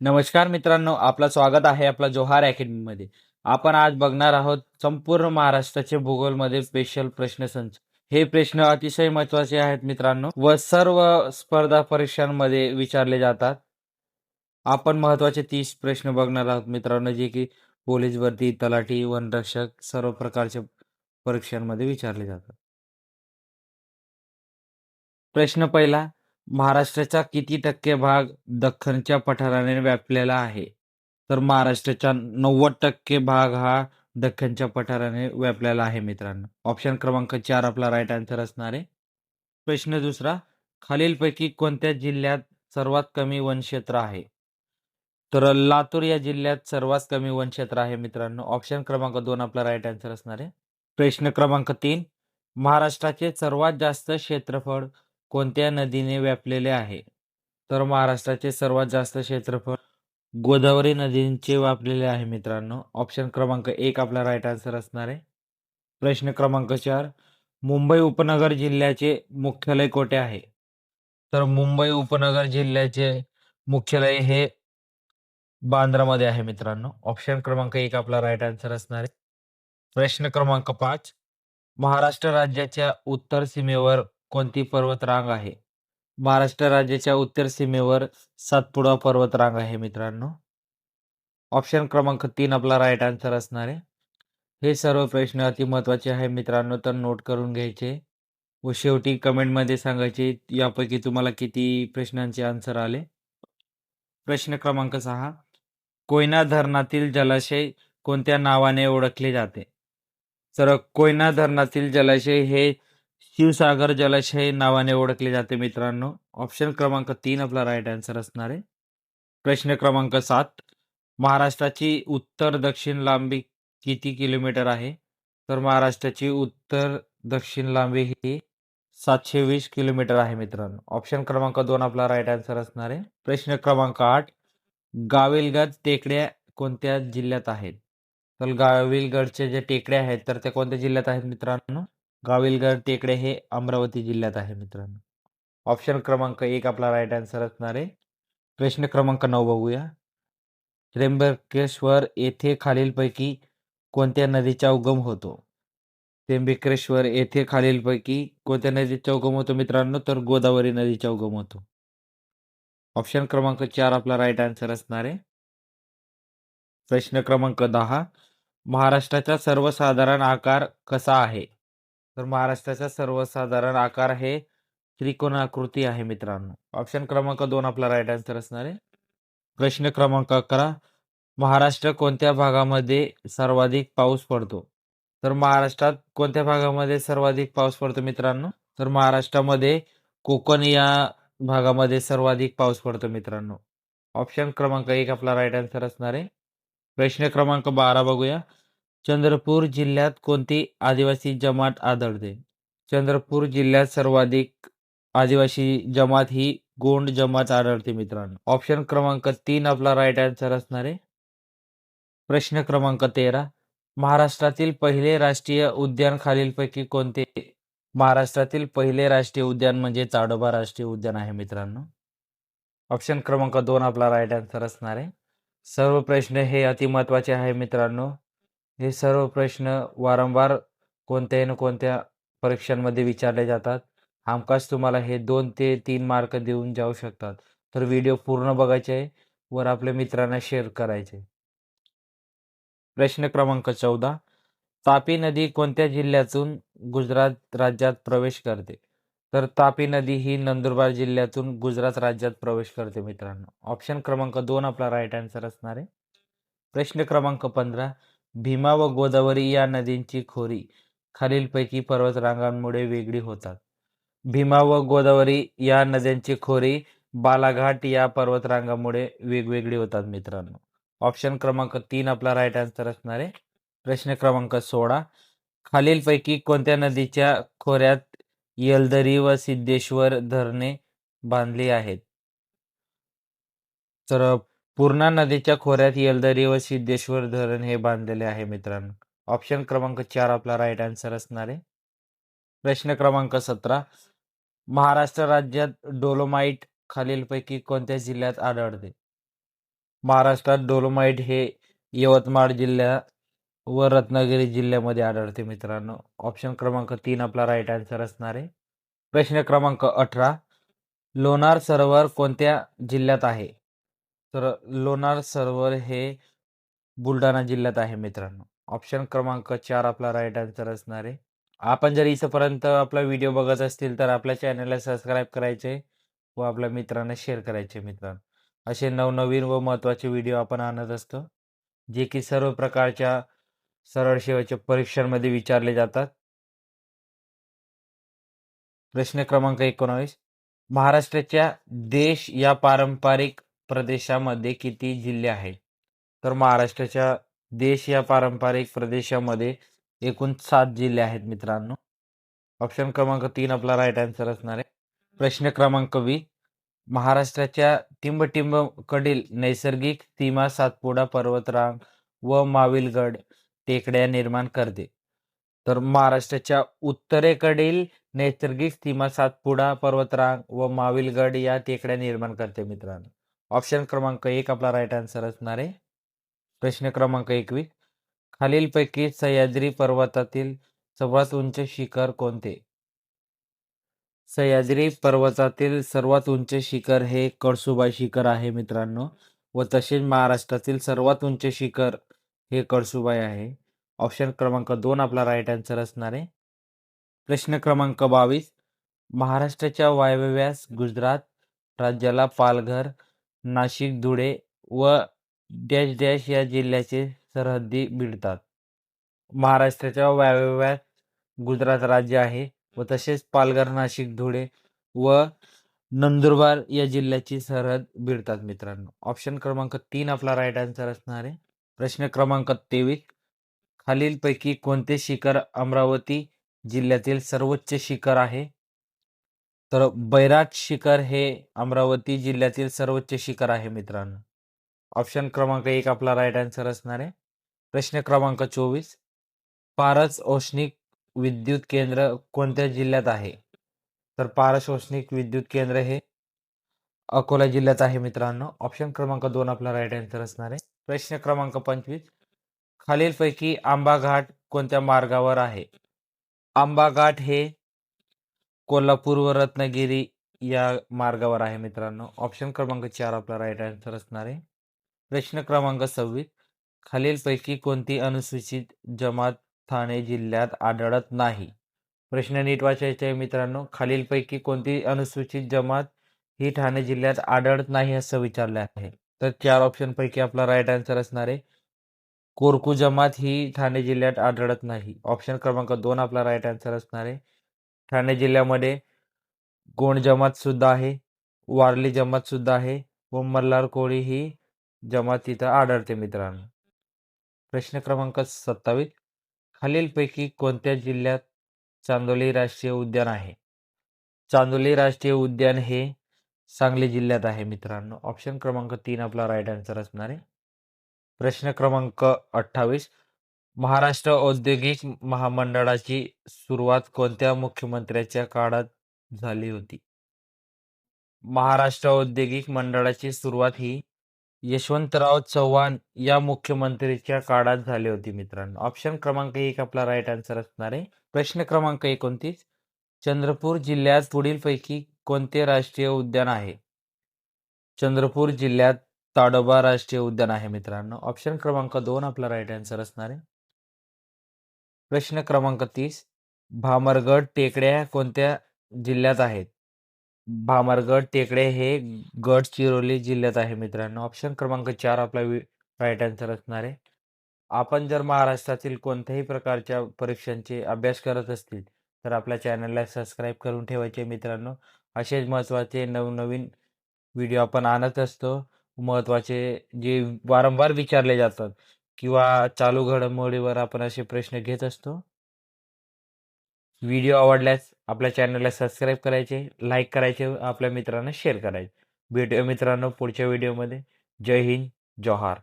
नमस्कार मित्रांनो, आपलं स्वागत आहे आपला जोहार अकॅडमीमध्ये. आपण आज बघणार आहोत संपूर्ण महाराष्ट्राचे भूगोलमध्ये स्पेशल प्रश्नसंच. हे प्रश्न अतिशय महत्त्वाचे आहेत मित्रांनो व सर्व स्पर्धा परीक्षांमध्ये विचारले जातात. आपण महत्त्वाचे 30 प्रश्न बघणार आहोत मित्रांनो, जे की पोलीस भरती, तलाठी, वनरक्षक सर्व प्रकारच्या परीक्षांमध्ये विचारले जातात. प्रश्न पहिला, महाराष्ट्राचा किती टक्के भाग दख्खनच्या पठाराने व्यापलेला आहे? तर महाराष्ट्राचा 90% भाग हा दख्खनच्या पठाराने व्यापलेला आहे मित्रांनो. ऑप्शन क्रमांक 4 आपला राईट आन्सर असणार आहे. प्रश्न दुसरा, खालीलपैकी कोणत्या जिल्ह्यात सर्वात कमी वनक्षेत्र आहे? तर लातूर या जिल्ह्यात सर्वात कमी वनक्षेत्र आहे मित्रांनो. ऑप्शन क्रमांक 2 आपला राईट आन्सर असणार आहे. प्रश्न क्रमांक 3, महाराष्ट्राचे सर्वात जास्त क्षेत्रफळ कोणत्या नदीने व्यापलेले आहे? तर महाराष्ट्राचे सर्वात जास्त क्षेत्रफळ गोदावरी नदीचे व्यापलेले आहे मित्रांनो. ऑप्शन क्रमांक 1 आपला राईट आन्सर असणार आहे. प्रश्न क्रमांक 4, मुंबई उपनगर जिल्ह्याचे मुख्यालय कोठे आहे? तर मुंबई उपनगर जिल्ह्याचे मुख्यालय हे बांद्रामध्ये आहे मित्रांनो. ऑप्शन क्रमांक 1 आपला राईट आन्सर असणार आहे. प्रश्न क्रमांक 5, महाराष्ट्र राज्याच्या उत्तर सीमेवर कोणती पर्वतरांग आहे? महाराष्ट्र राज्याच्या उत्तर सीमेवर सातपुडा पर्वतरांग आहे मित्रांनो. ऑप्शन क्रमांक 3 आपला राईट आन्सर असणार आहे. हे सर्व प्रश्न अति महत्त्वाचे आहे मित्रांनो, तर नोट करून घ्यायचे व शेवटी कमेंटमध्ये सांगायचे यापैकी तुम्हाला किती प्रश्नांचे आन्सर आले. प्रश्न क्रमांक 6, कोयना धरणातील जलाशय कोणत्या नावाने ओळखले जाते? तर कोयना धरणातील जलाशय हे शिवसागर जलाशय नावाने ओळखले जाते मित्रांनो. ऑप्शन क्रमांक 3 आपला राईट आन्सर असणार आहे. प्रश्न क्रमांक 7, महाराष्ट्राची उत्तर दक्षिण लांबी किती किलोमीटर आहे? तर महाराष्ट्राची उत्तर दक्षिण लांबी ही 720 किलोमीटर आहे मित्रांनो. ऑप्शन क्रमांक 2 आपला राईट आन्सर असणार आहे. प्रश्न क्रमांक 8, गाविलगड टेकड्या कोणत्या जिल्ह्यात आहेत? तर गाविलगडचे जे टेकड्या आहेत तर त्या कोणत्या जिल्ह्यात आहेत मित्रांनो? गाविलगड टेकडे हे अमरावती जिल्ह्यात आहे मित्रांनो. ऑप्शन क्रमांक 1 आपला राईट आन्सर असणार आहे. प्रश्न क्रमांक 9 बघूया. त्र्यंबकेश्वर येथे खालीलपैकी कोणत्या नदीचा उगम होतो? त्र्यंबकेश्वर येथे खालीलपैकी कोणत्या नदीचा उगम होतो मित्रांनो? तर गोदावरी नदीचा उगम होतो. ऑप्शन क्रमांक 4 आपला राईट आन्सर असणार आहे. प्रश्न क्रमांक 10, महाराष्ट्राचा सर्वसाधारण आकार कसा आहे? तर महाराष्ट्राचा सर्वसाधारण आकार हे त्रिकोणाकृती आहे मित्रांनो. ऑप्शन क्रमांक 2 आपला राईट आन्सर असणार आहे. प्रश्न क्रमांक 11, महाराष्ट्र कोणत्या भागामध्ये सर्वाधिक पाऊस पडतो? तर महाराष्ट्रात कोणत्या भागामध्ये सर्वाधिक पाऊस पडतो मित्रांनो? तर महाराष्ट्रामध्ये कोकण या भागामध्ये सर्वाधिक पाऊस पडतो मित्रांनो. ऑप्शन क्रमांक 1 आपला राईट आन्सर असणार आहे. प्रश्न क्रमांक 12 बघूया. चंद्रपूर जिल्ह्यात कोणती आदिवासी जमात आढळते? चंद्रपूर जिल्ह्यात सर्वाधिक आदिवासी जमात ही गोंड जमात आढळते मित्रांनो. ऑप्शन क्रमांक 3 आपला राईट आन्सर असणार आहे. प्रश्न क्रमांक 13, महाराष्ट्रातील पहिले राष्ट्रीय उद्यान खालीलपैकी कोणते? महाराष्ट्रातील पहिले राष्ट्रीय उद्यान म्हणजे ताडोबा राष्ट्रीय उद्यान आहे मित्रांनो. ऑप्शन क्रमांक 2 आपला राईट आन्सर असणार आहे. सर्व प्रश्न हे अतिमहत्त्वाचे आहे मित्रांनो. हे सर्व प्रश्न वारंवार कोणत्याही ना कोणत्या परीक्षांमध्ये विचारले जातात. हमखास तुम्हाला हे 2 ते 3 मार्क देऊन जाऊ शकतात. तर व्हिडिओ पूर्ण बघायचे आहे वर आपल्या मित्रांना शेअर करायचे. प्रश्न क्रमांक 14, तापी नदी कोणत्या जिल्ह्यातून गुजरात राज्यात प्रवेश करते? तर तापी नदी ही नंदुरबार जिल्ह्यातून गुजरात राज्यात प्रवेश करते मित्रांनो. ऑप्शन क्रमांक 2 आपला राईट आन्सर असणार आहे. प्रश्न क्रमांक 15, भीमा व गोदावरी या नदींची खोरी खालीलपैकी पर्वतरांगांमुळे वेगळी होतात. भीमा व गोदावरी या नद्यांची खोरी बालाघाट या पर्वतरांगामुळे वेगवेगळी होतात मित्रांनो. ऑप्शन क्रमांक 3 आपला राईट आन्सर असणार आहे. प्रश्न क्रमांक 16, खालीलपैकी कोणत्या नदीच्या खोऱ्यात येलदरी व सिद्धेश्वर धरणे बांधली आहेत? तर पूर्णा नदीच्या खोऱ्यात येलदरी व सिद्धेश्वर धरण हे बांधलेले आहे मित्रांनो. ऑप्शन क्रमांक 4 आपला राईट आन्सर असणार आहे. प्रश्न क्रमांक 17, महाराष्ट्र राज्यात डोलोमाइट खालीलपैकी कोणत्या जिल्ह्यात आढळते? महाराष्ट्रात डोलोमाइट हे यवतमाळ जिल्हा व रत्नागिरी जिल्ह्यामध्ये आढळते मित्रांनो. ऑप्शन क्रमांक 3 आपला राईट आन्सर असणार आहे. प्रश्न क्रमांक 18. लोणार सरोवर कोणत्या जिल्ह्यात आहे? तर लोणार सरोवर हे बुलढाणा जिल्ह्यात आहे मित्रांनो. ऑप्शन क्रमांक 4 आपला राईट आन्सर असणार आहे. आपण जर इथपर्यंत आपला व्हिडिओ बघत असतील तर आपल्या चॅनलला सबस्क्राईब करायचे व आपल्या मित्रांना शेअर करायचे मित्रांनो. असे नवनवीन व महत्त्वाचे व्हिडिओ आपण आणत असतो, जे की सर्व प्रकारच्या सरळ सेवेच्या परीक्षांमध्ये विचारले जातात. प्रश्न क्रमांक 19. महाराष्ट्राच्या देश या पारंपरिक प्रदेशामध्ये किती जिल्हे आहेत? तर महाराष्ट्राच्या देश या पारंपरिक प्रदेशामध्ये एकूण 7 जिल्हे आहेत मित्रांनो. ऑप्शन क्रमांक 3 आपला राईट आन्सर असणार आहे. प्रश्न क्रमांक 20. महाराष्ट्राच्या टिंबटिंबकडील नैसर्गिक सीमा सातपुडा पर्वतरांग व माविलगड टेकड्या निर्माण करते. तर महाराष्ट्राच्या उत्तरेकडील नैसर्गिक सीमा सातपुडा पर्वतरांग व माविलगड या टेकड्या निर्माण करते मित्रांनो. ऑप्शन क्रमांक 1 आपला राईट आन्सर असणार आहे. प्रश्न क्रमांक 21. खालीलपैकी सह्याद्री पर्वतातील सर्वात उंच शिखर कोणते? सह्याद्री पर्वतातील सर्वात उंच शिखर हे कळसुबाई शिखर आहे मित्रांनो. व तसेच महाराष्ट्रातील सर्वात उंच शिखर हे कळसुबाई आहे. ऑप्शन क्रमांक 2 आपला राईट आन्सर असणार आहे. प्रश्न क्रमांक 22. महाराष्ट्राच्या वायव्यास गुजरात राज्याला पालघर, नाशिक, धुळे व डॅश डॅश या जिल्ह्याचे सरहद्दी भिडतात. महाराष्ट्राच्या वायव्यात गुजरात राज्य आहे व तसेच पालघर, नाशिक, धुळे व नंदुरबार या जिल्ह्याची सरहद भिडतात मित्रांनो. ऑप्शन क्रमांक 3 आपला राईट आन्सर असणार आहे. प्रश्न क्रमांक 23. खालीलपैकी कोणते शिखर अमरावती जिल्ह्यातील सर्वोच्च शिखर आहे? तर बैराट शिखर हे अमरावती जिल्ह्यातील सर्वोच्च शिखर आहे मित्रांनो. ऑप्शन क्रमांक 1 आपला राईट आन्सर असणार आहे. प्रश्न क्रमांक 24. पारस औष्णिक विद्युत केंद्र कोणत्या जिल्ह्यात आहे? तर पारस औष्णिक विद्युत केंद्र हे अकोला जिल्ह्यात आहे मित्रांनो. ऑप्शन क्रमांक 2 आपला राईट आन्सर असणार आहे. प्रश्न क्रमांक 25. खालीलपैकी आंबा घाट कोणत्या मार्गावर आहे? आंबा घाट हे कोल्हापूर व रत्नागिरी या मार्गावर आहे मित्रांनो. ऑप्शन क्रमांक 4 आपला राईट आन्सर असणार आहे. प्रश्न क्रमांक 26. खालीलपैकी कोणती अनुसूचित जमात ठाणे जिल्ह्यात आढळत नाही? प्रश्न नीट वाचायचे आहे मित्रांनो. खालीलपैकी कोणती अनुसूचित जमात ही ठाणे जिल्ह्यात आढळत नाही असं विचारले आहे. तर 4 ऑप्शन पैकी आपला राईट आन्सर असणार आहे. कोरकू जमात ही ठाणे जिल्ह्यात आढळत नाही. ऑप्शन क्रमांक 2 आपला राईट आन्सर असणार आहे. ठाणे जिल्ह्यामध्ये गोंड जमात सुद्धा आहे, वारली जमात सुद्धा आहे व मल्हार कोळी ही जमात तिथं आढळते मित्रांनो. प्रश्न क्रमांक 27. खालीलपैकी कोणत्या जिल्ह्यात चांदोली राष्ट्रीय उद्यान आहे? चांदोली राष्ट्रीय उद्यान हे सांगली जिल्ह्यात आहे मित्रांनो. ऑप्शन क्रमांक 3 आपला राईट आन्सर असणार आहे. प्रश्न क्रमांक 28. महाराष्ट्र औद्योगिक महामंडळाची सुरुवात कोणत्या मुख्यमंत्र्याच्या काळात झाली होती? महाराष्ट्र औद्योगिक मंडळाची सुरुवात ही यशवंतराव चव्हाण या मुख्यमंत्रीच्या काळात झाली होती मित्रांनो. ऑप्शन क्रमांक 1 आपला राईट आन्सर असणार आहे. प्रश्न क्रमांक 29. चंद्रपूर जिल्ह्यात पुढीलपैकी कोणते राष्ट्रीय उद्यान आहे? चंद्रपूर जिल्ह्यात ताडोबा राष्ट्रीय उद्यान आहे मित्रांनो. ऑप्शन क्रमांक 2 आपला राईट आन्सर असणार आहे. प्रश्न क्रमांक 30. भामरगड टेकड्या कोणत्या जिल्ह्यात आहेत? भामरगड टेकडे हे गडचिरोली जिल्ह्यात आहे मित्रांनो. ऑप्शन क्रमांक 4 आपला राईट आन्सर असणार आहे. आपण जर महाराष्ट्रातील कोणत्याही प्रकारच्या परीक्षांचे अभ्यास करत असतील तर आपल्या चॅनलला सबस्क्राईब करून ठेवायचे मित्रांनो. असेच महत्त्वाचे नवनवीन व्हिडिओ आपण आणत असतो. महत्त्वाचे जे वारंवार विचारले जातात किंवा चालू घडामोडीवर आपण असे प्रश्न घेत असतो. व्हिडिओ आवडल्यास आपल्या चॅनलला सबस्क्राईब करायचे, लाईक करायचे, आपल्या मित्रांना शेअर करायचे. भेटूया मित्रांनो पुढच्या व्हिडिओमध्ये. जय हिंद, जोहार.